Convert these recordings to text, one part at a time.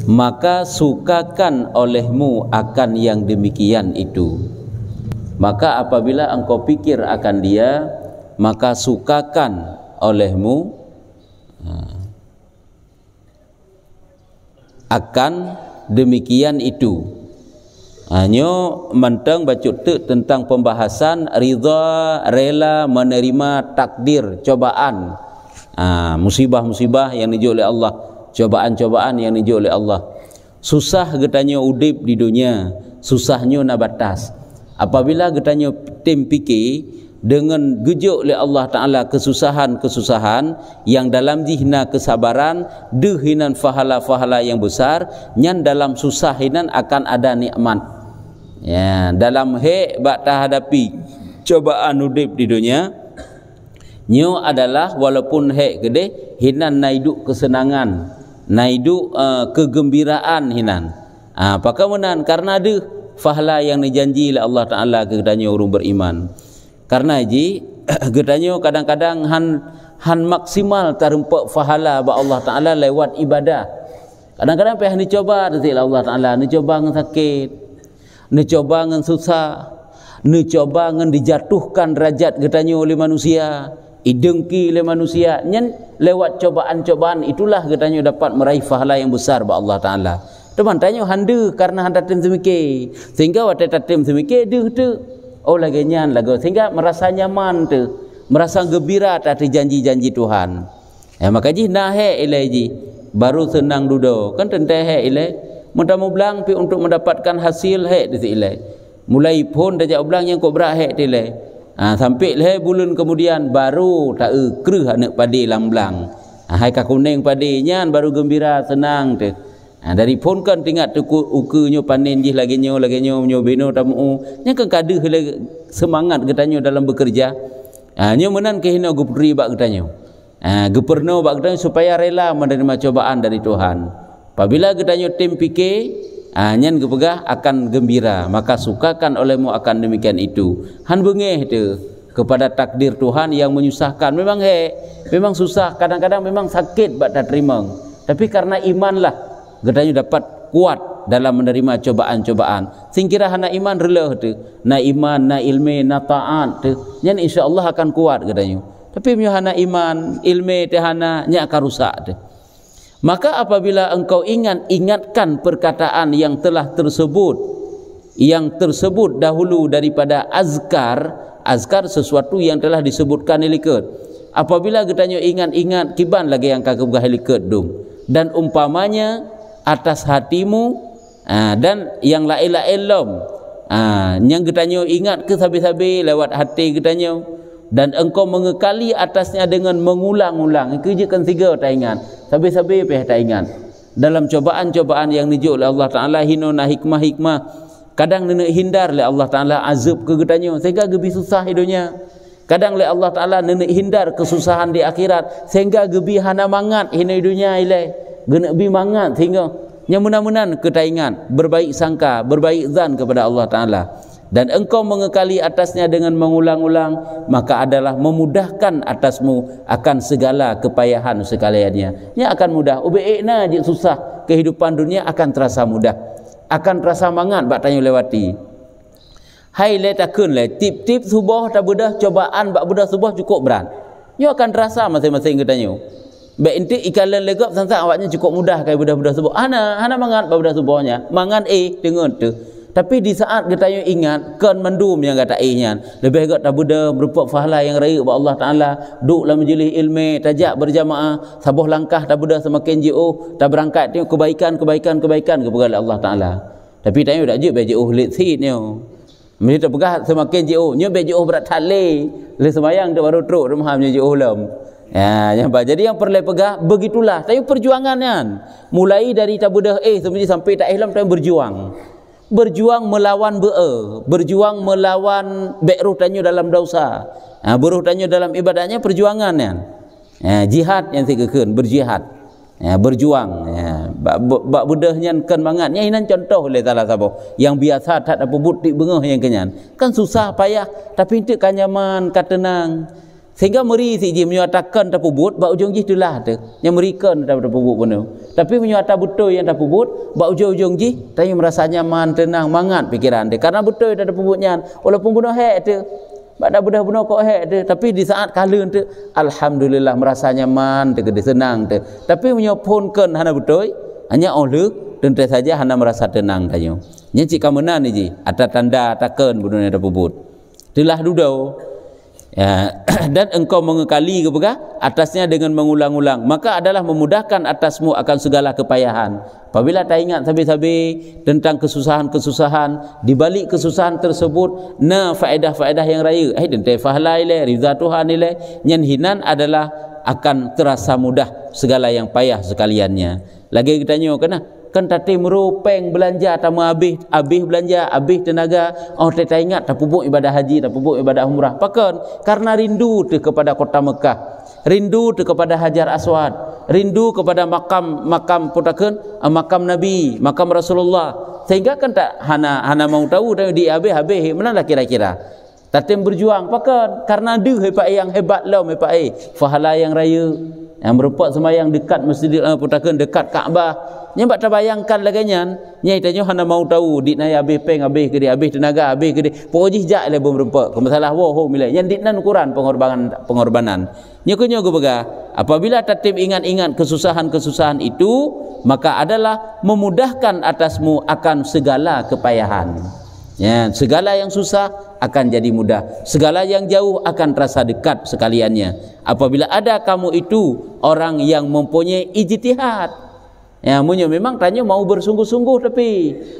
maka sukakan olehmu akan yang demikian itu. Maka apabila engkau pikir akan dia, maka sukakan olehmu akan demikian itu. Nyo mentang bacut tentang pembahasan ridha, rela menerima takdir, cobaan, musibah-musibah yang diju oleh Allah, cobaan-cobaan yang diju oleh Allah. Susah getanya udip di dunia, susahnya na batas. Apabila getanya tim fikir dengan gejuk oleh Allah Ta'ala kesusahan-kesusahan yang dalam jihna kesabaran, dehinan fahala-fahala yang besar, yang dalam susahinan akan ada nikmat. Ya, dalam bak hadapi cobaan udip di dunia, nyo adalah walaupun gede, hinan naiduk kesenangan, naiduk kegembiraan hinan. Pakamenan karena ada fahala yang dijanji oleh Allah Ta'ala kepadanya orang beriman. Karena gedanya kadang-kadang han maksimal terempak fahala ba Allah Ta'ala lewat ibadah. Kadang-kadang payah ni coba dengan Allah Ta'ala, ni coba dengan sakit, ni coba dengan susah, ni coba dengan dijatuhkan derajat gedanya oleh manusia, idengki oleh manusia. Nyen lewat cobaan-cobaan itulah gedanya dapat meraih fahala yang besar ba Allah Ta'ala. Teman tanya handa karena handa tim semikir, sehingga waktu tim semikir tu oh lagi nyan lagu, sehingga merasa nyaman tu, merasa gembira atas janji-janji Tuhan. Maka nah ilaji baru senang duduk kan tentu ilai mudah mublang pi untuk mendapatkan hasil di ilai. Mulai pun dah jauh belang yang kau berak ilai. Sampai bulan kemudian baru tak kreh anak padi lamblang. Hai kakuning padi nyan baru gembira senang tu. Dari pun kan tingkat tu ukunyo panen jih lagi nyo beno tamu nya kan kaduh semangat getanyo dalam bekerja. Nyo menan kehina gupri bak getanyo. Geperno bak getanyo supaya rela menerima cobaan dari Tuhan. Apabila getanyo tim fikir nyan gepegah akan gembira, maka sukakan olehmu akan demikian itu. Han bengeh tu kepada takdir Tuhan yang menyusahkan. Memang memang susah, kadang-kadang memang sakit bak tak terima. Tapi karena imanlah gedanya dapat kuat dalam menerima cobaan-cobaan. Singkira hana iman rela tu, na iman, na ilmu, na taat tu, nyan insya-Allah akan kuat gedanya. Tapi mio hana iman, ilmu te hana, nya akan rusak tu. Maka apabila engkau ingatkan perkataan yang telah tersebut dahulu daripada azkar sesuatu yang telah disebutkan helikat. Apabila gedanya ingat kiban lagi yang kagak helikat dum. Dan umpamanya atas hatimu dan yang lain-lain yang getanyo ingat ke sabi-sabi lewat hati getanyo, dan engkau mengekali atasnya dengan mengulang-ulang. Kerjakan tiga tak ingat, sabi-sabi peh tak ingat. Dalam cobaan-cobaan yang diju oleh Allah Ta'ala, hinuna hikmah-hikmah, kadang nenek hindar oleh Allah Ta'ala azab ke getanyo sehingga gebi susah hidupnya. Kadang oleh Allah Ta'ala nenek hindar kesusahan di akhirat sehingga gebi hana mangat hidupnya ilai. Gena bi mangat sehingga yang mudah-mudahan ketaingan, berbaik sangka, berbaik zan kepada Allah Ta'ala, dan engkau mengekali atasnya dengan mengulang-ulang, maka adalah memudahkan atasmu akan segala kepayahan sekaliannya. Nya akan mudah. Ubeikna je susah, kehidupan dunia akan terasa mudah, akan terasa mangat bak tanya lewati. Hai le takun le tip-tip subuh tak bedah cobaan bak bedah subuh cukup berat. Nyo akan terasa masing-masing ketanyo. Baik inti ikalan legap sangat awaknya cukup mudah kai budak-budak subuh. Hana mangat budak subuhnya. Mangan dengar tu. Tapi di saat kita ingat kan mendum yang kata nya. Lebih agak tak budak berupa fahala yang raya kepada Allah Taala, duduklah majlis ilmu, tajak berjamaah, sabuh langkah tak budak semakin jauh, tak berangkat tengok kebaikan kepada Allah Taala. Tapi tanya dak je baju lit sitnya. Mesti terpegah semakin jauh, nyo baju berat tali. Le sembayang tu baru teruk rumah nya jauh lam. Jadi yang perlu pegah begitulah. Tapi perjuangannya mulai dari tabudah sampai tak ihlam tapi berjuang melawan berjuang melawan beruh tanyo dalam dosa, beruh tanyo dalam ibadahnya, perjuangannya jihad yang sikeun berjihad, berjuang bak budahnya kan mangatnya. Ini contoh oleh salah satu yang biasa tak ada butik bengah yang kenyan kan susah payah tapi itu kan nyaman, kan tenang. Sehingga meri si je menyatakan tak pubut ba ujung ji itulah tu yang merikan tak pubut pun. Tapi menyata betul yang tak pubut ba ujung ji tanya merasa nyaman, tenang, mangat pikiran dia. Karena betul tak pubutnya walaupun bunuh hak tu. Ba dah bunuh kok hak tu, tapi di saat kala tu alhamdulillah merasa nyaman, tu senang tu. Tapi menyoponkan hana betul hanya oleh tentu saja hana merasa tenang tanya. Nya cik kamana ni ji, ada tanda takkan bunuh ada pubut. Itulah dudau. Ya, dan engkau mengekali kepada atasnya dengan mengulang-ulang, maka adalah memudahkan atasmu akan segala kepayahan. Apabila tak ingat sabi-sabi tentang kesusahan-kesusahan, di balik kesusahan tersebut na faedah-faedah yang raya, tentu fahlai le ridha Tuhan le, nyan hinan adalah akan terasa mudah segala yang payah sekaliannya. Lagi kita tanya kan tadi merupeng belanja tamu habis belanja habis tenaga tak ingat tak pupuk ibadah haji, tak pupuk ibadah umrah. Pakan karena rindu tu kepada kota Mekah, rindu tu kepada Hajar Aswad, rindu kepada makam putakeun makam Nabi, makam Rasulullah, sehingga kan tak hana mau tahu di habis manalah kira-kira tatim berjuang pakan karena ada hebat yang hebat lah hebat fahala yang raya yang berupa semayang dekat Masjidil putakeun dekat Kaabah. Nyambat terbayangkan laganya nyai tanya hana mau tahu dik nai habis peng habis ke dia habis tenaga habis ke dia pokok jijak le berempat ke masalah wo milai yang ditnan ukuran pengorbanan nyokonyo go bega apabila tatib ingat-ingat kesusahan-kesusahan itu maka adalah memudahkan atasmu akan segala kepayahan. Ya, segala yang susah akan jadi mudah, segala yang jauh akan terasa dekat sekaliannya apabila ada kamu itu orang yang mempunyai ijtihad. Ya, memang tanya mau bersungguh-sungguh tapi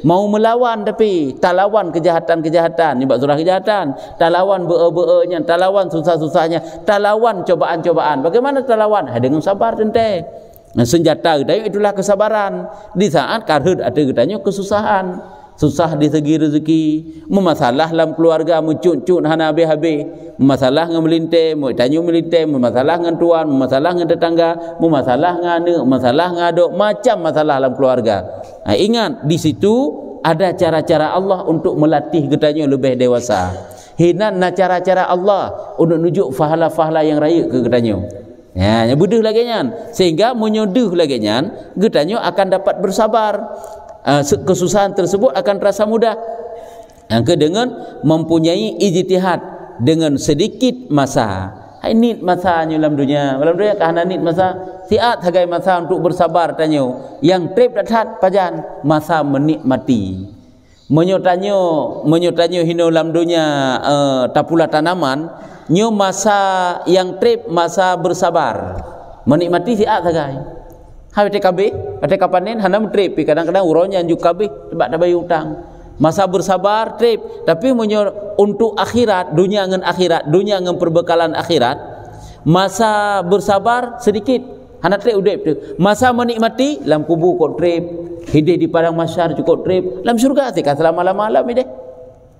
mau melawan tapi tak lawan kejahatan-kejahatan, ni surah kejahatan, tak lawan be-be-nya, tak lawan susah-susahnya, tak lawan cobaan-cobaan. Bagaimana tak lawan? Dengan sabar tente. Nah, senjata kita itulah kesabaran. Di saat karhud ada katanya kesusahan, susah di segi rezeki, memasalah dalam keluarga, mencut-cut hana habis-habis, memasalah dengan melintai, tanya melintai, memasalah dengan tuan, memasalah dengan tetangga, memasalah dengan anak, masalah dengan adik, macam masalah dalam keluarga. Nah, ingat di situ ada cara-cara Allah untuk melatih katanya lebih dewasa. Hinan na cara-cara Allah untuk nujuk fahala-fahala yang raya ke katanya. Ya, buduh lagi nyan, sehingga menyoduh lagi nyan, katanya akan dapat bersabar. Kesusahan tersebut akan terasa mudah. Yang dengan mempunyai ijtihad dengan sedikit masa. Ini masanya dalam dunia kahana nit masa siat hagai masa untuk bersabar tanya. Yang trip dathat pajan masa menikmati. Menyotanyo hino dalam dunia tapula tanaman nyo masa yang trip masa bersabar. Menikmati siat hagai. Hai TKB, panen hanam trip, kadang-kadang uronya anjuk kabeh sebab dah bayar hutang. Masa bersabar trip, tapi untuk akhirat, dunia dengan perbekalan akhirat, masa bersabar sedikit. Hana trip udep tu. Masa menikmati lam kubur kok trip, hidup di padang mahsyar cukup trip, lam syurga tika selama-lama ide.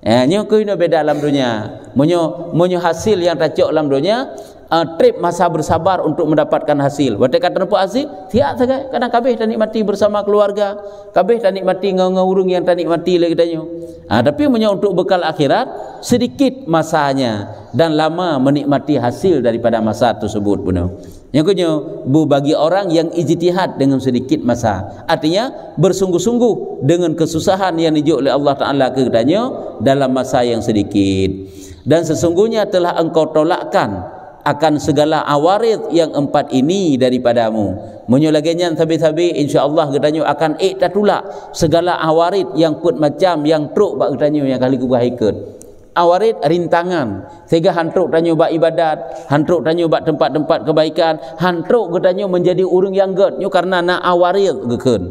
Nyo kuino beda dalam dunia. Monyo hasil yang tacok dalam dunia. Trip masa bersabar untuk mendapatkan hasil. Waktu kata nampak hasil, tiap saja. Kadang kabeh tak nikmati bersama keluarga, kabeh tak nikmati ngau-ngaurung yang tak nikmati lagi tanya. Tapi untuk bekal akhirat sedikit masanya dan lama menikmati hasil daripada masa tersebut pun. Yang kedua, bagi orang yang ijtihad dengan sedikit masa, artinya bersungguh-sungguh dengan kesusahan yang dijuk oleh Allah Taala kepadanya dalam masa yang sedikit. Dan sesungguhnya telah engkau tolakkan akan segala awarid yang 4 ini daripadamu. Menyolagennya sabi-sabi insya-Allah katanya akan tatulak segala awarid yang put macam yang truk bak katanya yang kali kubah ikut. Awarid rintangan sehingga hantruk tanya bak ibadat, hantruk tanya bak tempat-tempat kebaikan, hantruk katanya menjadi urang yang ged nyo karena na awarid gekeun.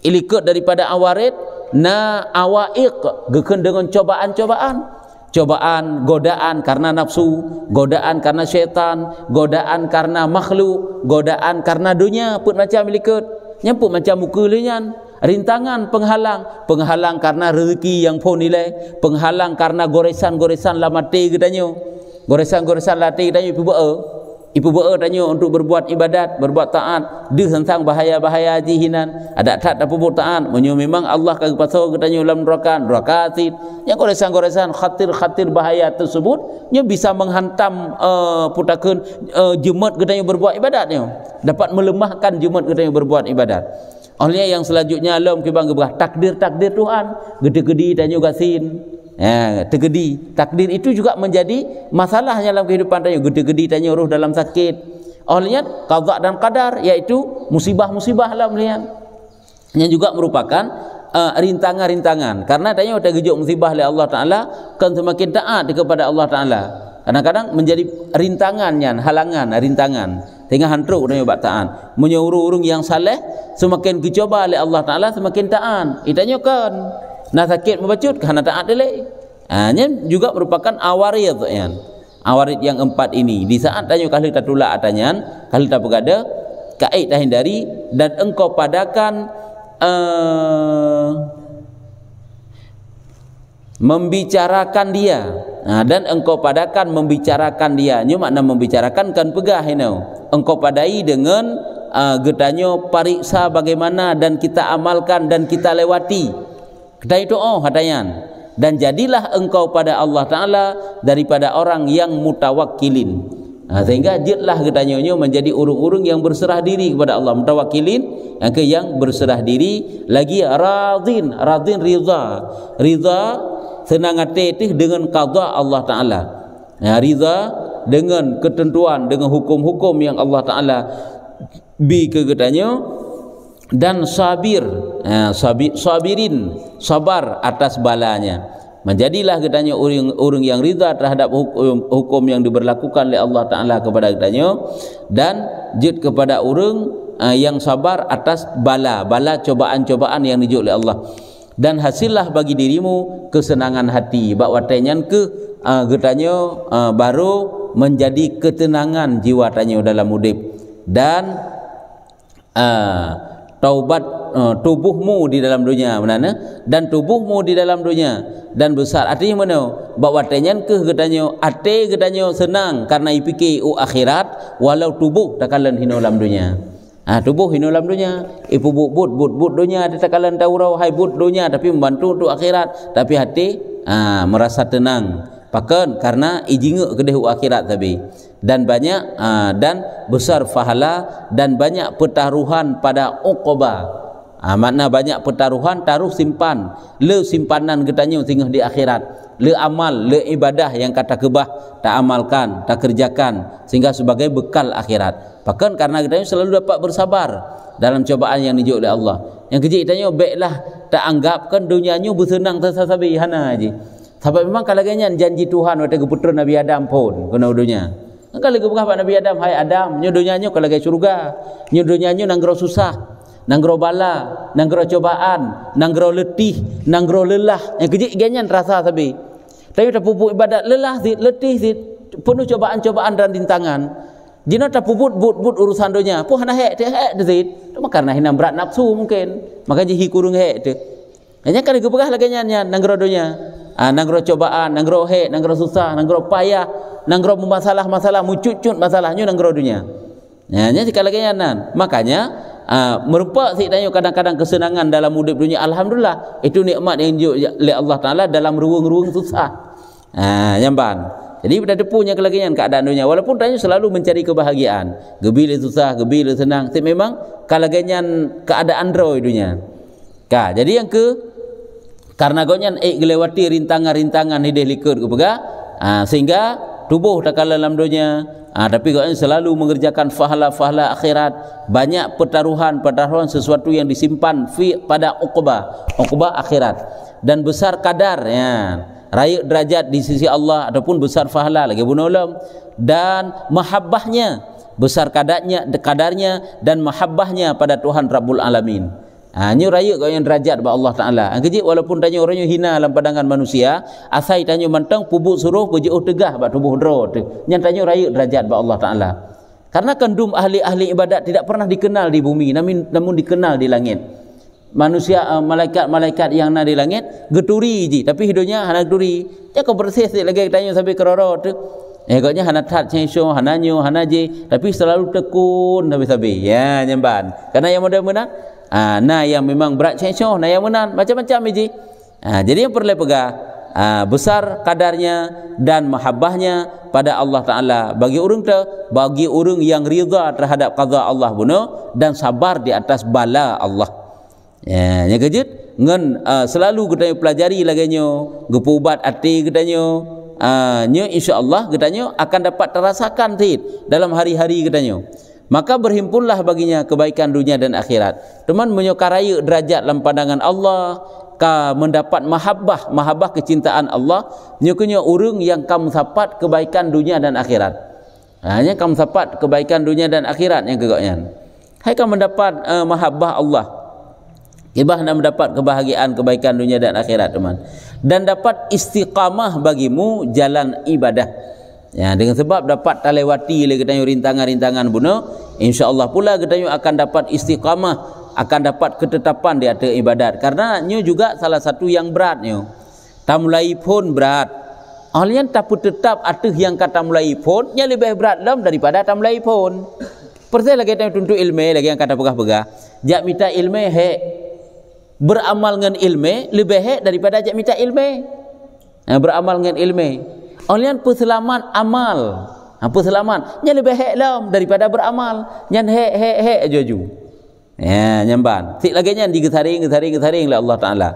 Ilikut daripada awarid na awaiq gekeun dengan cobaan-cobaan. Cobaan, godaan karena nafsu, godaan karena syaitan, godaan karena makhluk, godaan karena dunia pun macam likut, nyampuk macam muka lenyan, rintangan, penghalang karena rezeki yang pun nilai, penghalang karena goresan-goresan la mati katanya. Goresan-goresan la mati katanya pi Ipu bea tanya untuk berbuat ibadat, berbuat taat, dia tentang bahaya-bahaya jihinan. Ada tak pupuk taat, menyo memang Allah kagak pasal katanya dalam neraka atit. Yang goresan-goresan khatir-khatir bahaya tersebut, nya bisa menghantam putakeun jemaat katanya berbuat ibadatnya. Dapat melemahkan jemaat katanya berbuat ibadat. Oleh yang selanjutnya alam kibang gebah takdir Tuhan, gede-gede tanya gasin. Tergedi. Takdir itu juga menjadi masalah dalam kehidupan tanya. Gede-gede tanya roh dalam sakit. Olehnya qada dan qadar, iaitu musibah-musibah lah melihat. Yang juga merupakan rintangan-rintangan. Karena tanya kita gejuk musibah oleh Allah Taala, kan semakin taat kepada Allah Taala. Kadang-kadang menjadi rintangannya, halangan, rintangan. Sehingga hantruk tanya buat taat. Menyuruh orang yang saleh semakin dicoba oleh Allah Taala semakin taat. Itanya kan nak sakit membacut kerana taat dia. Ini juga merupakan awarid ya. Awarid yang 4 ini. Di saat tanya kalau kita tolak atanyan, kalau kita bergada kait dah hindari dan engkau padakan membicarakan dia. Dan engkau padakan membicarakan dia. Ini makna membicarakan kan pegah ini. Engkau padai dengan getanya pariksa bagaimana dan kita amalkan dan kita lewati. Kita itu hatayan, dan jadilah engkau pada Allah Ta'ala daripada orang yang mutawakkilin. Sehingga jadilah katanya menjadi urung-urung yang berserah diri kepada Allah. Mutawakkilin yang berserah diri. Lagi radin ridha senang hati dengan qada Allah Ta'ala. Ridha dengan ketentuan, dengan hukum-hukum yang Allah Ta'ala bi ke katanya. Dan sabirin, sabar atas balanya. Menjadilah katanya orang yang ridha terhadap hukum yang diberlakukan oleh Allah Ta'ala kepada katanya, dan jid kepada orang yang sabar atas bala cobaan-cobaan yang dijuk oleh Allah. Dan hasillah bagi dirimu kesenangan hati. Bak watenyan ke katanya baru menjadi ketenangan jiwa tanya dalam hidup. Dan taubat tubuhmu di dalam dunia mana, dan tubuhmu di dalam dunia dan besar artinya mana bawa tenyan ke katanya ate katanya senang karena ipikir akhirat walau tubuh takalan hino dalam dunia. Tubuh hino dalam dunia ipu but dunia takalan tahu rau hai but dunia tapi membantu untuk akhirat, tapi hati merasa tenang pakan karena ijinge kedehu akhirat tapi. Dan banyak dan besar pahala dan banyak pertaruhan pada uqbah. Makna banyak pertaruhan, taruh simpan le simpanan katanya tinggal di akhirat, le amal, le ibadah yang kata kebah tak amalkan, tak kerjakan sehingga sebagai bekal akhirat. Bahkan karena katanya selalu dapat bersabar dalam cobaan yang dijuk oleh Allah. Yang kecil katanya baiklah tak anggapkan dunianya bersenang tersasabi hana aja. Sebab memang kalau janji Tuhan waktu keputusan Nabi Adam pun kena dunia. Kalau berapa Nabi Adam, hai Adam, nyudunya kalau ke surga, nyudunya nanggro susah, nanggro bala, nanggro cobaan, nanggro letih, nanggro lelah. Yang kejik ganyan rasa tapi. Tapi tak pupuk ibadat lelah zit, letih zit, penuh cobaan-cobaan dan rintangan. Jina tak pupuk but urusan dunia. Puh hana hek zit. Cuma karena hina berat nafsu mungkin. Maka jihi kurung hek tu. Hanya kalau gebegah lagi nyanyi nanggro dunia. Nanggro cobaan, nanggro hek, nanggro susah, nanggro payah, nanggro masalah-masalah, mucut-cut masalahnya nanggro dunia. Nya sekali lagi nyanan. Makanya merupa si tanya kadang-kadang kesenangan dalam hidup dunia, alhamdulillah itu nikmat yang dijuk oleh Allah Taala dalam ruang-ruang susah. Nyamban. Jadi pada punya kelagian keadaan dunia, walaupun tanya selalu mencari kebahagiaan. Gebila susah, gebila senang. Tapi memang kelagian keadaan roh dunia. Jadi yang karena gonyan gelewati rintangan-rintangan hidup likur kepega sehingga tubuh tak kalah dalam dunia, tapi gonyan selalu mengerjakan fahala-fahala akhirat, banyak pertaruhan sesuatu yang disimpan pada uqbah akhirat, dan besar kadar raya derajat di sisi Allah ataupun besar fahala lagi bunulam, dan mahabbahnya besar kadarnya dan mahabbahnya pada Tuhan Rabbul Alamin. Nyu raya kau yang derajat ba Allah Taala. Kejik walaupun tanya orangnya hina dalam pandangan manusia, asai tanya mentang pubuk suruh ke jauh tegah ba tubuh dro tu. Yang tanya raya derajat ba Allah Taala. Karena kandum ahli-ahli ibadat tidak pernah dikenal di bumi, namun dikenal di langit. Manusia malaikat-malaikat yang ada di langit geturi je, tapi hidupnya hana geturi. Ya kau bersih lagi tanya sampai keroro tu. Agaknya hana tat censyo, hana nyo, hana je, tapi selalu tekun habis-habis. Ya, nyamban. Karena yang muda menang, nah yang memang berat censyo, nah yang menang macam-macam je. Jadi yang perlu pegang besar kadarnya dan mahabbahnya pada Allah Taala bagi orang yang ridha terhadap qada Allah bunuh dan sabar di atas bala Allah. Ya, yang kejut ngan selalu kita pelajari lagi nyo, gepubat hati kita nyo. Nyo insyaallah katanya akan dapat terasakan dalam hari-hari katanya. Maka berhimpunlah baginya kebaikan dunia dan akhirat. Teman menyokaraya derajat dalam pandangan Allah, mendapat mahabbah kecintaan Allah, nyokunya orang yang kamu sapat kebaikan dunia dan akhirat. Hanya kamu sapat kebaikan dunia dan akhirat yang kegaknya. Hai kamu mendapat mahabbah Allah. Ibah nak mendapat kebahagiaan kebaikan dunia dan akhirat teman, dan dapat istiqamah bagimu jalan ibadah. Ya, dengan sebab dapat talewati le katanya rintangan-rintangan bunuh, insyaallah pula katanya akan dapat istiqamah, akan dapat ketetapan di atas ibadat. Karena nyo juga salah satu yang berat nyo. Tamulai pun berat. Ahlian tapi tetap atas yang kata mulai pun nya lebih berat lam daripada tamulai pun. Percaya lagi kita tuntut ilmu lagi yang kata pegah-pegah. Jak minta ilmu beramal dengan ilmu lebih hek daripada ajak minta ilmu. Beramal dengan ilmu. Olian perselamat amal. Perselamat nya lebih hek lam daripada beramal. Nyan hek joju. Ya, nyamban. Sik lagi nyan digesaring oleh Allah Taala.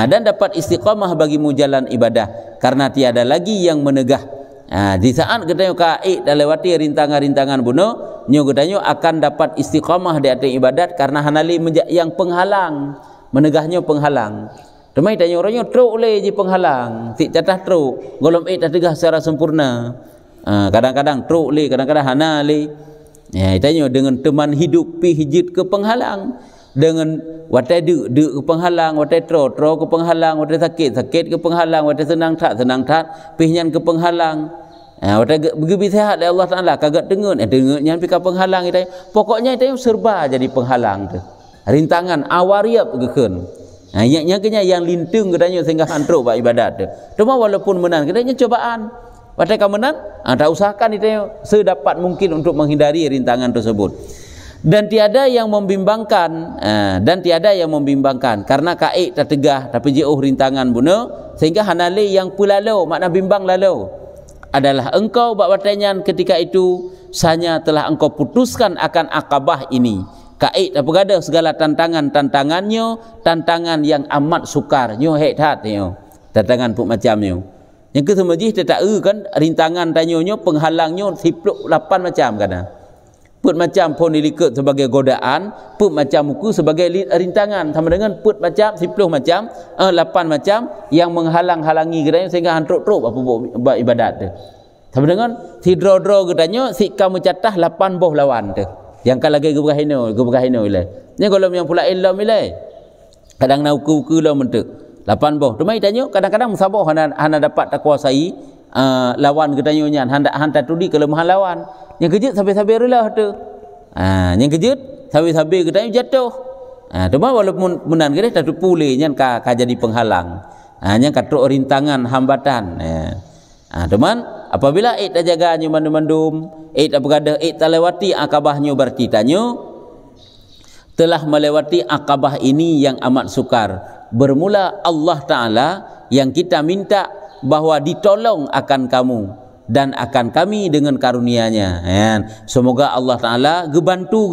Dan dapat istiqamah bagimu jalan ibadah karena tiada lagi yang menegah. Di saat kita dah lewati rintangan-rintangan bunuh, nyo kita akan dapat istiqamah di atas ibadat karena hanali yang penghalang. Menegahnya penghalang. Temai tanya orangnya teruk le je penghalang. Tik catah teruk. Golom tak tegah secara sempurna. Kadang-kadang teruk le, kadang-kadang hana le. Ya, tanya dengan teman hidup pi hijit ke penghalang. Dengan watai duk ke penghalang, watai tro ke penghalang, watai sakit ke penghalang, watai senang tak pihnya ke penghalang. Watai begitu sehat oleh Allah Taala kagak dengar nyan pi ke penghalang itu. Pokoknya itu serba jadi penghalang tu. Rintangan awariap gekeun. Yang kena yang lintung katanya sehingga hantruk buat ibadat tu. Cuma walaupun menang katanya cobaan. Watai ka menang, tak usahakan itu sedapat mungkin untuk menghindari rintangan tersebut. Dan tiada yang membimbangkan, karena kaik tak tegah tapi jauh rintangan bunuh sehingga hanale yang pulalau makna bimbang lalau adalah engkau buat watanyan ketika itu sanya telah engkau putuskan akan akabah ini. Kaik tak berada segala tantangannya, tantangan yang amat sukar nyo hek nyo. Tantangan pun macam nyo. Yang ke semajih tak kan rintangan tanyonyo penghalangnya 18 macam kan. Put macam pun dilikut sebagai godaan, put macam muku sebagai rintangan, sama dengan put macam 10 macam, 8 macam yang menghalang-halangi katanya sehingga hantruk-truk apa buat ibadat tu. Sama dengan si draw katanya si kamu catah 8 boh lawan tu. Yang kalau lagi geberahino ile. Ni kalau yang pula ilmu ile. Kadang nak uku lah mentuk 8 boh. Cuma tanya kadang-kadang musabah hana dapat tak kuasai lawan katanya nyan handa tudi kelemahan lawan. Yang kejut sampai relah tu. Yang kejut sampai katanya jatuh. Cuma walaupun menang kita tak pulih nyan ka jadi penghalang. Nyan katruk rintangan hambatan. Teman apabila tak jaga nyu mandum-mandum, tak berada, tak lewati akabahnya berarti tanyo telah melewati akabah ini yang amat sukar. Bermula Allah Ta'ala yang kita minta bahawa ditolong akan kamu dan akan kami dengan karunia-Nya. Semoga Allah Ta'ala gebantu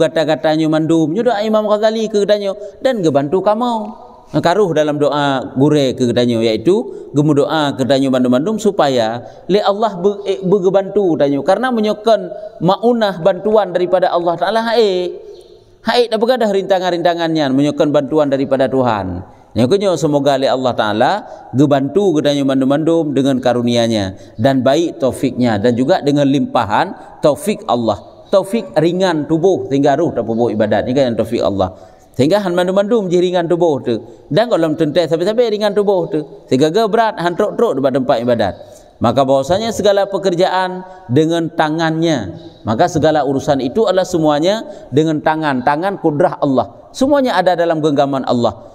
kata-katanya mandum. Nyu doa Imam Ghazali ke katanya dan gebantu kamu. Karuh dalam doa gure ke katanya iaitu gemu doa katanya bandum-bandum supaya le Allah bergebantu katanya karena menyokon maunah bantuan daripada Allah Taala haik dah bergadah rintangan-rintangannya menyokon bantuan daripada Tuhan. Nyokonyo semoga le Allah Taala gebantu katanya bandum-bandum dengan karunia-Nya dan baik taufiknya dan juga dengan limpahan taufik Allah. Taufik ringan tubuh sehingga ruh tak buat ibadat. Ini kan taufik Allah. Sehingga han mandum-mandum je ringan tubuh tu. Dan kalau tentai sampai-sampai ringan tubuh tu. Sehingga berat han truk-truk dekat tempat ibadat. Maka bahwasanya segala pekerjaan dengan tangannya. Maka segala urusan itu adalah semuanya dengan tangan kudrah Allah. Semuanya ada dalam genggaman Allah.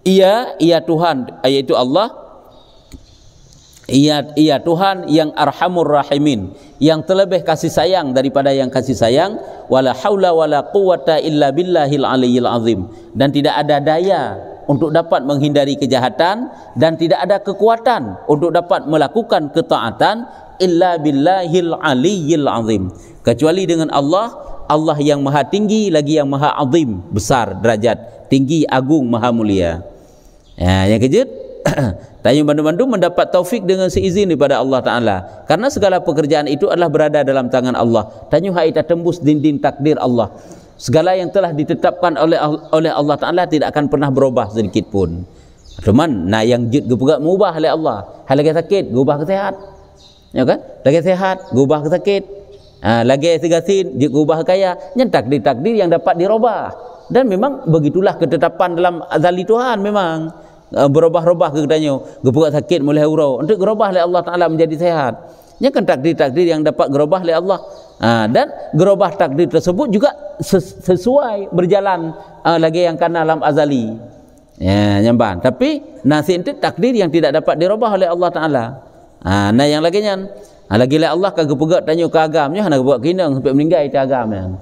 Ia Tuhan, yaitu Allah Ia Tuhan yang arhamur rahimin, yang terlebih kasih sayang daripada yang kasih sayang. Wala haula wala quwwata illa billahil aliyyil azim, dan tidak ada daya untuk dapat menghindari kejahatan dan tidak ada kekuatan untuk dapat melakukan ketaatan illa billahil aliyyil azim, kecuali dengan Allah, Allah yang maha tinggi lagi yang maha azim, besar derajat, tinggi, agung, maha mulia. Yang kejut Tayyib Bandung mendapat taufik dengan seizin daripada Allah Ta'ala, karena segala pekerjaan itu adalah berada dalam tangan Allah. Tayyib haita tembus dinding takdir Allah. Segala yang telah ditetapkan oleh Allah Ta'ala tidak akan pernah berubah sedikit pun. Cuman yang jut gepegak mengubah oleh Allah. Hal lagi sakit gubah ke sehat, ya kan? Lagi sehat gubah ke sakit, lagi segasin jut gubah kaya. Yang takdir-takdir yang dapat dirubah, dan memang begitulah ketetapan dalam azali Tuhan. Memang berubah-ubah keadanya, gepegak sakit mulai hurau untuk gerubah oleh Allah Ta'ala menjadi sehat. Ini kan takdir-takdir yang dapat gerubah oleh Allah. Dan gerubah takdir tersebut juga sesuai berjalan lagi yang kan alam azali, ya nyamban. Tapi nasi itu takdir yang tidak dapat dirubah oleh Allah Ta'ala. Nah yang lagi nyan lagi oleh Allah kagak pegak tanya ke agamnya, nak buat kinang sampai meninggal itu agamnya.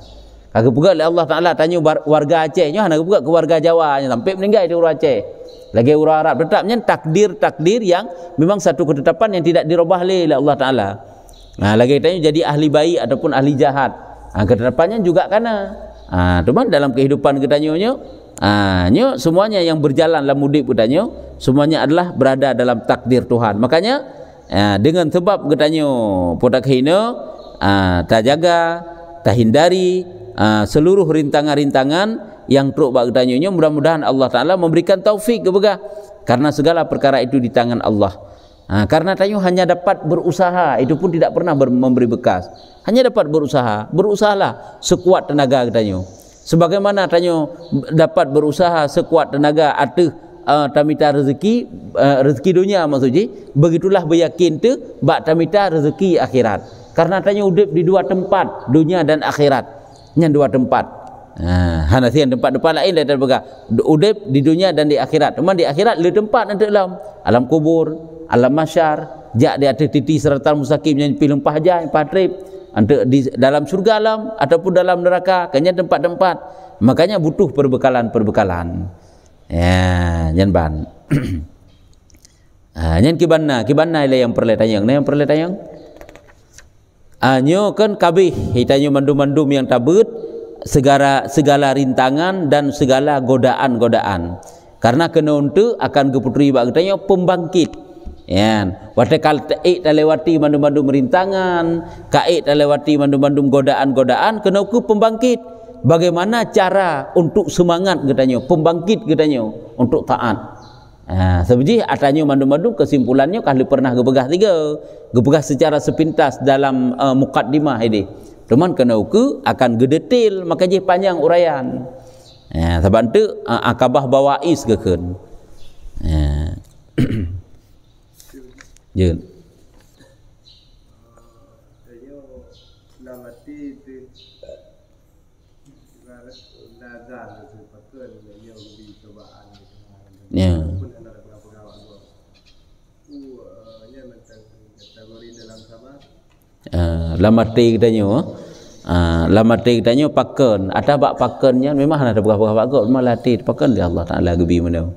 Kagak pegak oleh Allah Ta'ala tanya warga Acehnya, nak pegak ke warga Jawa sampai meninggal itu orang Aceh. Lagi orang Arab tetapnya takdir-takdir yang memang satu ketetapan yang tidak dirubah oleh Allah Ta'ala. Lagi tanya jadi ahli baik ataupun ahli jahat, ketetapannya juga karena cuman dalam kehidupan kita nyo semuanya yang berjalan dalam mudik kita nyo semuanya adalah berada dalam takdir Tuhan. Makanya dengan sebab kita nyo podak hina tak jaga, tak hindari seluruh rintangan-rintangan yang truk bak kita nyo, mudah-mudahan Allah Ta'ala memberikan taufik kebegah, karena segala perkara itu di tangan Allah. Karena tayo hanya dapat berusaha, itu pun tidak pernah memberi bekas. Hanya dapat berusahalah sekuat tenaga tayo. Sebagaimana tayo dapat berusaha sekuat tenaga atuh tamita rezeki, rezeki dunia maksudnya, begitulah beryakin tu bak tamita rezeki akhirat. Karena tayo hidup di dua tempat, dunia dan akhirat. Nya dua tempat. Hanasian tempat-tempat lain dari berkah udip di dunia dan di akhirat. Memang di akhirat le tempat nanti alam kubur, alam mahsyar, jak di atas titi serta mustaqim yang pilih pahjah, patrip, untuk di dalam surga alam ataupun dalam neraka, kanya tempat-tempat. Makanya butuh perbekalan. Ya, nyan ban. Nyan kibana ile yang perle tayang, yang perle tayang. Nyo kan kabih hitanyo mandum-mandum yang tabut segala rintangan dan segala godaan-godaan. Karena kena untuk akan keputri bak katanya pembangkit. Ya, wate kal taik lewati mandum-mandum rintangan, kaik lewati mandum-mandum godaan-godaan, kena ku pembangkit. Bagaimana cara untuk semangat katanya, pembangkit katanya untuk taat. Sebiji atanya mandum-mandum kesimpulannya kalau pernah gebegah tiga, gebegah secara sepintas dalam mukaddimah ini. Cuman kena uku akan gedetail, maka je panjang uraian. Sebab tu akabah bawais kekeun. Jeun. Ya. Lamati katanya lamati katanya paken ada bak pakennya memang ada berapa pakon malati paken dia Allah Taala gebi mana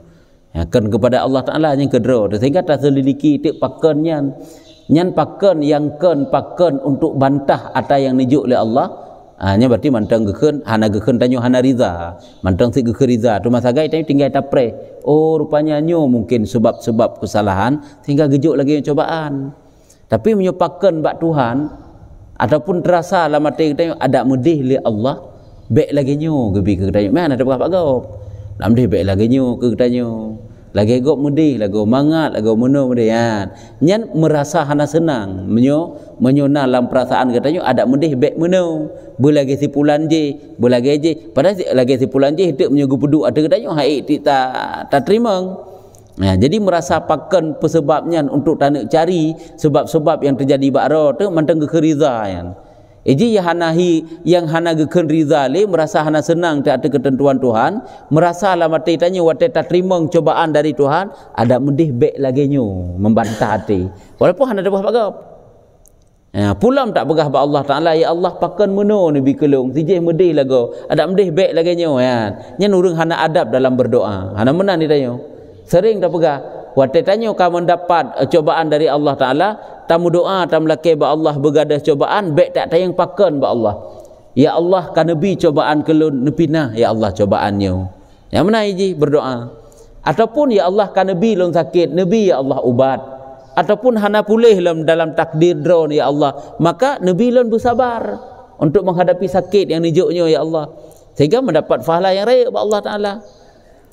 kan kepada Allah Taala yang kedro sehingga tak selidiki tik pakennya nyan paken yang ken paken untuk bantah ada yang nijuk oleh Allah. Nya berarti mantang gekeun hana gekeun tanyo hana riza mantang si gekeun riza tu masagai tanyo tinggal tapre rupanya nyo mungkin sebab-sebab kesalahan sehingga gejuk lagi yang cobaan. Tapi menyupakan bak Tuhan ataupun terasa dalam hati kita ada medih li Allah, baik lagi nyo gebi ke kita. Mana ada berapa gop? Dalam deh baik lagi nyo ke kita nyo. Lagi gop medih, lagi mangat, lagi meno median. Nyan merasa hana senang, menyona dalam perasaan kita nyo ada medih baik meno. Belagi sipulan je, belagi je. Padahal lagi sipulan je hidup menyogu peduk ada kita nyo hai tak terima. Jadi merasa pakan pesebabnya untuk tak nak cari sebab-sebab yang terjadi bakro tu mantang kekeriza yang Iji yang hana geken rizali merasa hana senang tak ada ketentuan Tuhan, merasa lah mati tanya wate tak terima cobaan dari Tuhan, ada mendih baik lagi nyu membantah hati. Walaupun hana dapat bagap. Ya, pulang tak pegah ba Allah Taala, ya Allah pakan meno ni bikelung, sijih mendih lagu, ada mendih baik lagi nyu ya. Nya urang hana adab dalam berdoa. Hana menan ni tanya. Sering tak pegah. Wate tanya kamu mendapat cobaan dari Allah Taala, tamu doa tam laki ba Allah bergadah cobaan baik tak tayang pakan ba Allah. Ya Allah kan nabi cobaan kelun nepinah ya Allah cobaannya. Yang mana iji berdoa. Ataupun ya Allah kan nabi lon sakit, nabi ya Allah ubat. Ataupun hana pulih dalam takdir drone ya Allah, maka nabi lon bersabar untuk menghadapi sakit yang nijuknya ya Allah. Sehingga mendapat pahala yang raya ba Allah Taala.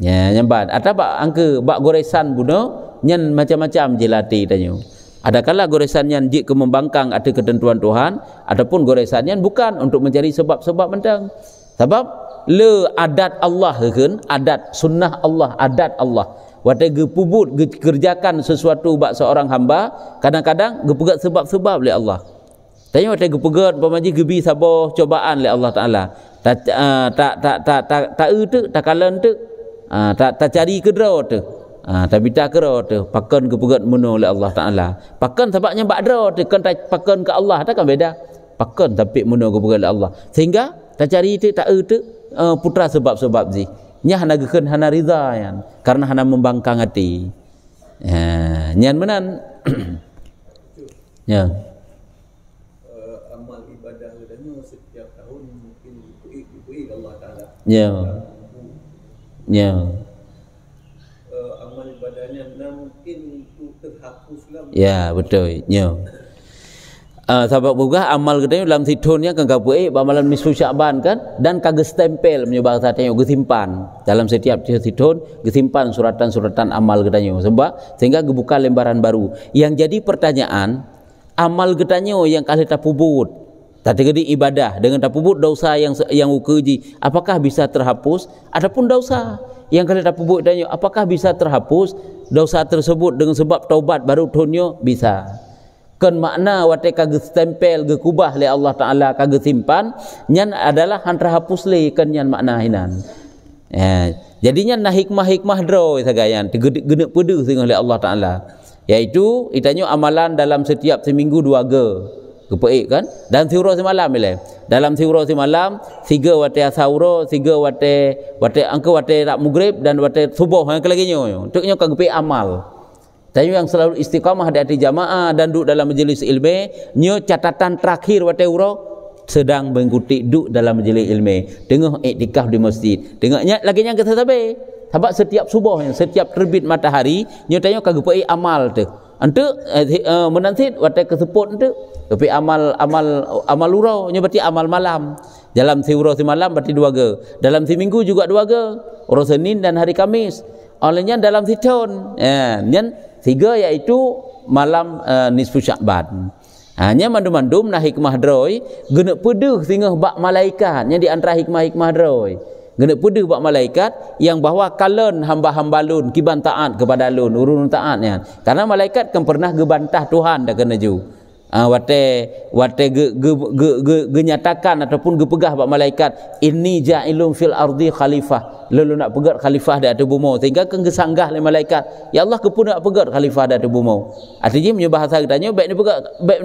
Ya, nyambat. Atau bak angka bak goresan buno nyen macam-macam jelati tanya. Ada kala goresan nyen jik ke membangkang ada ketentuan Tuhan, ataupun goresan nyen bukan untuk mencari sebab-sebab mentang. Sebab le adat Allah kan, adat sunnah Allah, adat Allah. Wate gepubut kerjakan sesuatu bak seorang hamba, kadang-kadang gepegat sebab-sebab oleh Allah. Tanya wate gepegat pamaji gebi sabar cobaan oleh Allah Taala. Tak tak kalan tu. Tak cari kedra tu. Tapi tak kedra tu pakan kepegat meno oleh Allah Taala. Pakan sebabnya bakdra tu kan pakan ke Allah takkan beda. Pakan tapi meno kepegat oleh Allah. Sehingga tak cari tu tak tu putra sebab-sebab zi. Nya hana geken hana ridha yan. Karena hana membangkang hati. Nyan menan. Ya. Amal ibadah katanya setiap tahun mungkin dipuji Allah Taala. Ya. Ya. Amal ibadahnya mungkin untuk terhapuslah. Ya, betul. Ya. Sebab juga amal katanya dalam sidonnya kan gabuai amalan nisfu Sya'ban kan, dan kagak stempel menyebar katanya gesimpan dalam setiap sidon gesimpan suratan-suratan amal katanya sebab sehingga gebuka lembaran baru. Yang jadi pertanyaan, amal katanya yang kali tapubut tadi gedi ibadah dengan tapubut dosa yang ukeji apakah bisa terhapus ataupun dosa yang kali tapubut tanya apakah bisa terhapus dosa tersebut dengan sebab taubat baru tonyo bisa kan makna wate kagak stempel ge kubah le Allah Taala kagak simpan nyan adalah han terhapus le kan nyan makna hinan jadinya nah hikmah dro sagayan genek pedu singah le Allah Taala yaitu itanya amalan dalam setiap seminggu 2 ge kepeik kan dan sihura semalam ile dalam sihura semalam 3 wate ashaura 3 wate angka wate rak maghrib dan wate subuh yang kelaginya untuknya kagepik amal tapi yang selalu istiqamah di hati jamaah dan duduk dalam majlis ilmu nyo catatan terakhir wate uro sedang mengikuti duduk dalam majlis ilmu tengah iktikaf di masjid tengahnya lagi yang kita sabe sebab setiap subuh setiap terbit matahari nyo tanya kagepik amal tu ante menansit wate keseput ente tapi amal urau nya berarti amal malam dalam siurau semalam berarti 2 ge dalam seminggu juga 2 ge orang Senin dan hari Kamis olehnya dalam siton nyan 3 iaitu malam nisfu Sya'ban hanya mandum-mandum nah hikmah droi genek pedeh singah bak malaikat nya di antara hikmah droi genek pedeh bak malaikat yang bahawa kalen hamba-hamba lun kiban taat kepada lun urun taatnya karena malaikat kan pernah gebantah Tuhan dah kena ju wate genyatakan ataupun gepegah bak malaikat inni ja'ilun fil ardi khalifah lalu nak pegat khalifah di atas bumi sehingga kan gesanggah oleh malaikat ya Allah kepun nak pegat khalifah di atas bumi artinya punya bahasa katanya baik ni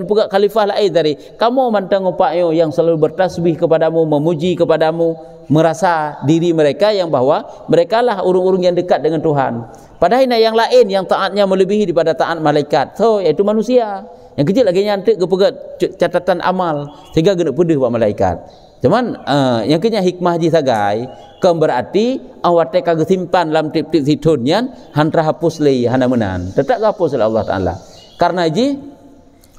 pegat khalifah lain dari kamu mantang opakyo yang selalu bertasbih kepadamu memuji kepadamu merasa diri mereka yang bahawa mereka lah urung-urung yang dekat dengan Tuhan padahal yang lain yang taatnya melebihi daripada taat malaikat so iaitu manusia yang kecil lagi nyantik kepegat catatan amal sehingga kena pedih buat malaikat cuman yang kena hikmah ji sagai kan berarti awate kagak simpan dalam tip-tip sidonnya hantra hapus le hana menan tetap hapus oleh Allah Taala karena ji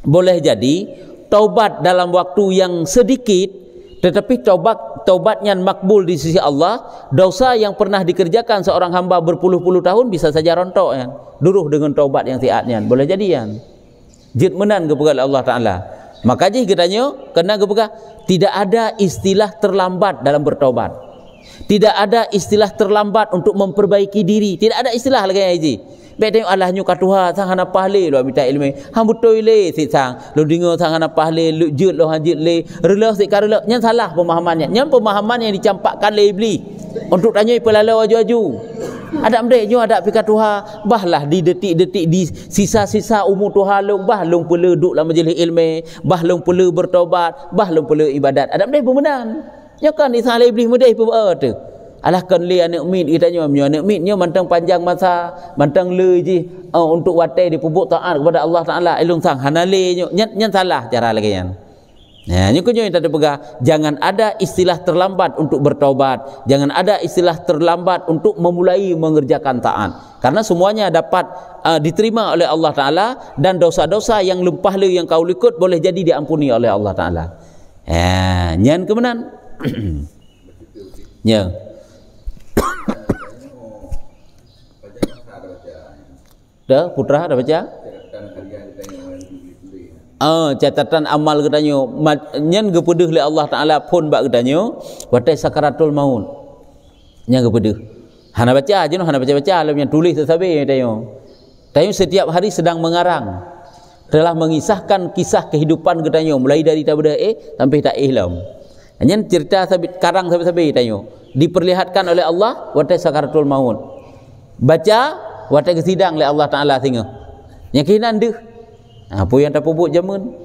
boleh jadi taubat dalam waktu yang sedikit tetapi taubatnya makbul di sisi Allah dosa yang pernah dikerjakan seorang hamba berpuluh-puluh tahun bisa saja rontok ya duruh dengan taubat yang siatnya boleh jadi ya jid menan kepada Allah Taala maka ji katanya kena kepada tidak ada istilah terlambat dalam bertaubat tidak ada istilah terlambat untuk memperbaiki diri tidak ada istilah lagi haji Baik tengok alahnya katuha sang hana pahle lo minta ilmu. Hang betul le si sang. Lo dengar sang hana pahle lu jut lo hajit le. Rela si karela nyan salah pemahamannya. Nyan pemahaman yang dicampakkan le iblis. Untuk tanya pelala aju-aju. Ada mdeknya ada pi katuha. Bahlah di detik-detik di sisa-sisa umur Tuhan long bah long pula duduk dalam majlis ilmu, bah long pula bertaubat, bah long pula ibadat. Ada mdek pemenang. Nya kan di salah iblis mudai pe tu. Alah kan li anak min kitanya anak minnya mantang panjang masa mantang le je untuk watai di pupuk taat kepada Allah Taala elong sang hanale nyan salah cara lagi yan. Nah, nyo kunyo tak ada pegah, jangan ada istilah terlambat untuk bertaubat, jangan ada istilah terlambat untuk memulai mengerjakan taat. Karena semuanya dapat diterima oleh Allah Taala dan dosa-dosa yang lempah le yang kau likut boleh jadi diampuni oleh Allah Taala. Nyan kemenan. Ya. Dah putra dah baca? Catatan amal katanya nyan gepedeh le Allah Taala pun bak katanya watai sakaratul maut. Nyan gepedeh. Hana baca je hana baca alam yang tulis tersabe katanya. Katanya setiap hari sedang mengarang. Telah mengisahkan kisah kehidupan katanya mulai dari tabda sampai tak ihlam. Nyan cerita sabit karang sabe-sabe katanya. Diperlihatkan oleh Allah watai sakaratul maut. Baca watai kesidang le Allah Taala singa. Yang kinan deh. Apa yang tak pupuk jamun.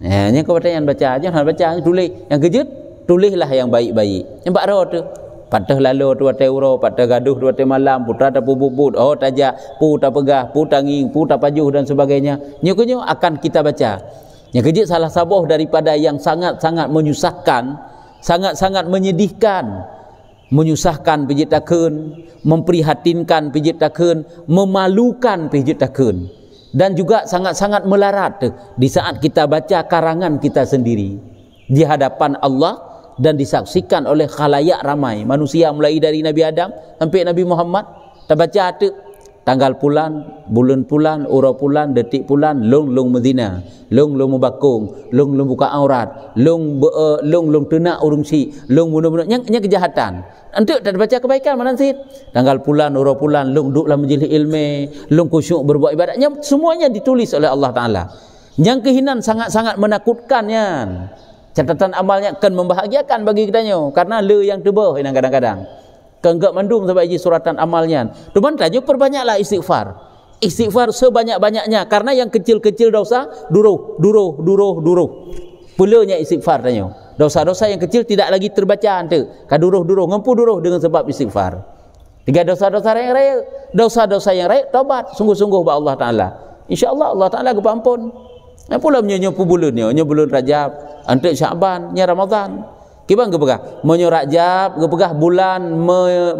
Yang kau yang baca aja, hal baca tulis. Yang kejut tulislah yang baik-baik. Yang bak tu. Patah lalu tu watai uro, patah gaduh tu watai malam, putra tak pupuk, oh tajak, pu tak pegah, pu tanging, pu tak pajuh dan sebagainya. Nyokonyo akan kita baca. Yang kejut salah sabuh daripada yang sangat-sangat menyusahkan, sangat-sangat menyedihkan. Menyusahkan pijit takun, memprihatinkan pijit takun, memalukan pijit takun, dan juga sangat-sangat melarat di saat kita baca karangan kita sendiri di hadapan Allah dan disaksikan oleh khalayak ramai manusia mulai dari Nabi Adam sampai Nabi Muhammad. Kita baca tu tanggal pulan, bulan pulan, ura pulan, detik pulan, long mezina, long membakung, long buka aurat, long tenak urung si, long bunuh yang kejahatan. Untuk tak baca kebaikan mana sih? Tanggal pulan, ura pulan, long duduk dalam majlis ilmu, long khusyuk berbuat ibadatnya, semuanya ditulis oleh Allah Taala. Yang kehinan sangat-sangat menakutkannya. Catatan amalnya akan membahagiakan bagi kitanya karena le yang tebah kadang-kadang. Kenggak mandung sampai ji suratan amalnya. Cuman tanya perbanyaklah istighfar. Istighfar sebanyak-banyaknya karena yang kecil-kecil dosa duruh. Pulanya istighfar tanya. Dosa-dosa yang kecil tidak lagi terbaca ante. Kaduruh ngempu duruh dengan sebab istighfar. 3 dosa-dosa yang raya. Dosa-dosa yang raya taubat sungguh-sungguh ba Allah Taala. Insya-Allah Allah Taala kepampun. Yang pula menyo bulannya, bulan Rajab, ante Syaban, nya Ramadan. Kibang gepegah monyo Rajab gepegah bulan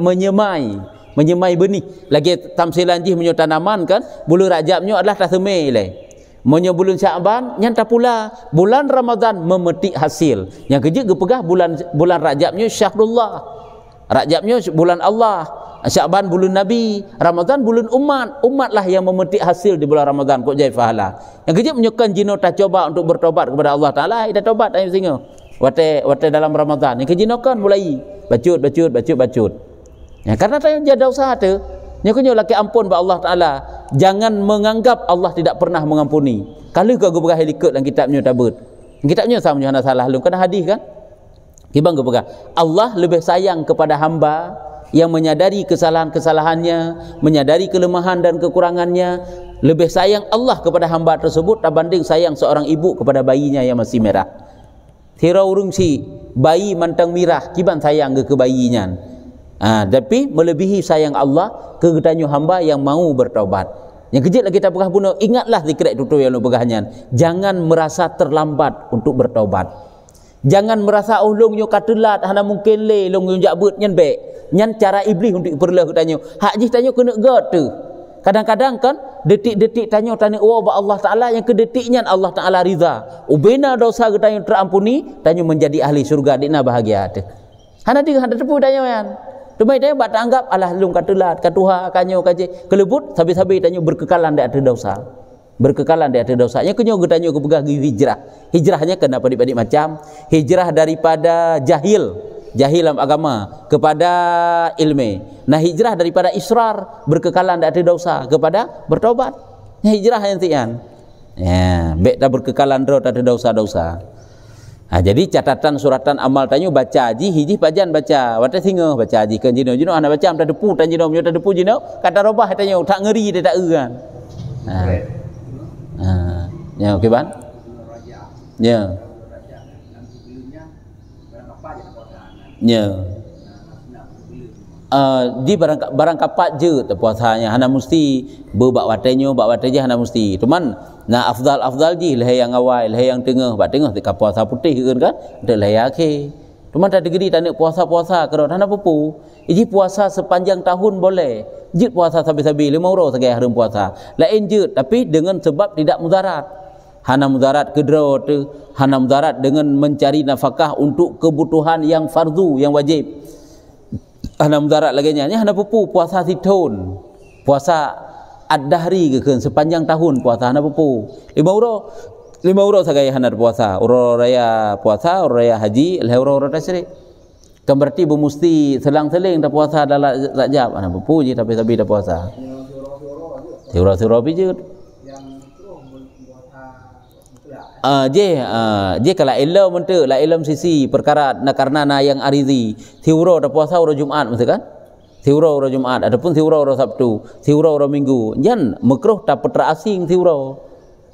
menyemai benih lagi tamsilan jih monyo tanaman kan bulan Rajabnya adalah tasmei le monyo bulan Syaban nyanta pula bulan Ramadan memetik hasil yang keje gepegah bulan Rajabnya Syahrullah, Rajabnya bulan Allah, Syaban bulan Nabi, Ramadan bulan umatlah yang memetik hasil di bulan Ramadan kok jai pahala. Yang keje menyokan jino tak coba untuk bertobat kepada Allah Taala ida tobat ayo singa Wate dalam Ramadan yang kejinokan mulai bacut. Ya, karena tayang jada usaha tu, nyakunyo laki ampun ba Allah Taala. Jangan menganggap Allah tidak pernah mengampuni. Kalau kau berah likut dalam kitabnya tabut. Kitabnya sama hana salah lu kena hadis kan? Kibang berah. Allah lebih sayang kepada hamba yang menyadari kesalahan-kesalahannya, menyadari kelemahan dan kekurangannya. Lebih sayang Allah kepada hamba tersebut berbanding sayang seorang ibu kepada bayinya yang masih merah. Tira urung si bayi mantang mirah kiban sayang ke bayinya. Tapi melebihi sayang Allah ke getanyo hamba yang mau bertaubat. Yang kejut lagi kita pegah bunuh, ingatlah zikir itu yang lu pegahnya. Jangan merasa terlambat untuk bertaubat. Jangan merasa long nyo katelat hana mungkin le long nyo jabut nyen baik. Nyen cara iblis untuk perlah getanyo. Hak jih tanyo kena gat tu. Kadang-kadang kan detik-detik tanya ba Allah Taala yang kedetiknya Allah Taala ridha. Ubena dosa kita yang terampuni, tanya menjadi ahli surga dina bahagia tu. Hana dia hada tepu tanya yan. Demai tanya bat anggap alah lung katelat katuha kanyo kaje kelebut sabi-sabi tanya berkekalan di atas dosa. Berkekalan di atas dosa. Yang kenyo getanyo kepegah hijrah. Hijrahnya kenapa adik-adik macam? Hijrah daripada jahil jahil dalam agama kepada ilmu. Nah hijrah daripada israr berkekalan tak ada dosa kepada bertaubat. Nah hijrah yang tian. Ya, baik dah berkekalan ro tak ada dosa-dosa. Ha, jadi catatan suratan amal tanyo baca haji hiji pajan baca wata singa baca haji kan jino ana baca am tak depu tan jino tak depu jino kata robah tanyo tak ngeri dia tak kan. Ya okey ban. Ya. Ya. Di barang kapat je tak puasanya hana mesti berbak watanyo bak wataje hana mesti cuman nah afdal ji lah yang awal lah yang tengah bak tengah tak puasa putih kan dak lah akhir cuman tak degeri tak nak puasa kerana hana pupu iji puasa sepanjang tahun boleh jut puasa sabi-sabi 5 orang segai hari puasa lain jut tapi dengan sebab tidak mudarat hana mudarat kedra tu hana mudarat dengan mencari nafkah untuk kebutuhan yang fardu yang wajib. Hana mudarat lagi nya hana pupu puasa situn puasa ad-dahri ke sepanjang tahun puasa hana pupu 5 euro sagai hana puasa uro raya puasa uro raya haji euro tasrik kan berarti bermusti selang-seling tak puasa dalam rajab hana pupu je tapi tak puasa suro-suro bijut je kalau ilmu mentu la ilmu sisi perkara karena yang arizi tiuro dah puasa uro Jumaat mesti kan tiuro uro Jumaat adapun tiuro uro Sabtu tiuro uro Minggu jan makruh tak petra asing tiuro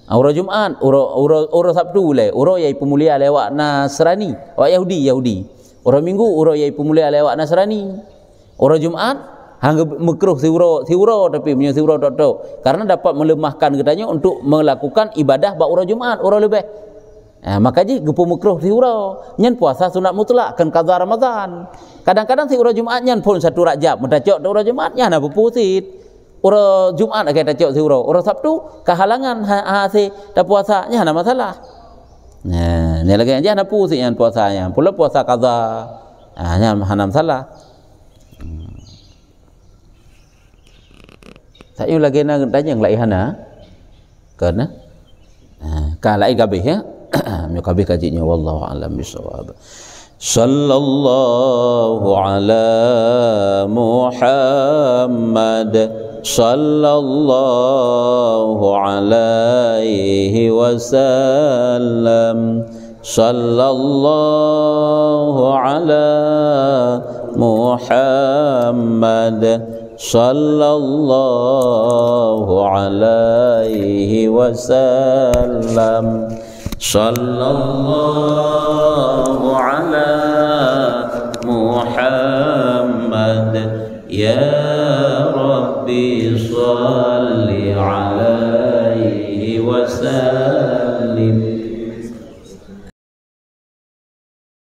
uro Jumaat uro Sabtu le uro yai pemulia lewat Nasrani awak Yahudi uro Minggu uro yai pemulia lewat Nasrani uro Jumaat hangga makruh tiuro tapi punya tiuro tok karena dapat melemahkan katanya untuk melakukan ibadah ba uro Jumaat uro lebih. Maka ji gepu makruh tiuro nyen puasa sunat mutlak kan qada Ramadan. Kadang-kadang tiuro Jumaat nyen pun satu Rajab mendacok uro Jumaat nya na pupusit. Uro Jumaat agak dacok tiuro. Uro Sabtu kehalangan si dah puasa nya na masalah. Nah, ni lagi aja na pusit nyen puasanya. Pula puasa qada. Nya hana masalah. Saya lagi nak tanya yang lain hana, kerana kan lain kabeh ya, mio kabeh kajinya wallahu alam bisawab. Sallallahu ala Muhammad sallallahu alaihi wasallam sallallahu ala Muhammad sallallahu alaihi wasallam sallallahu ala Muhammad ya Rabbi salli alaihi wasallam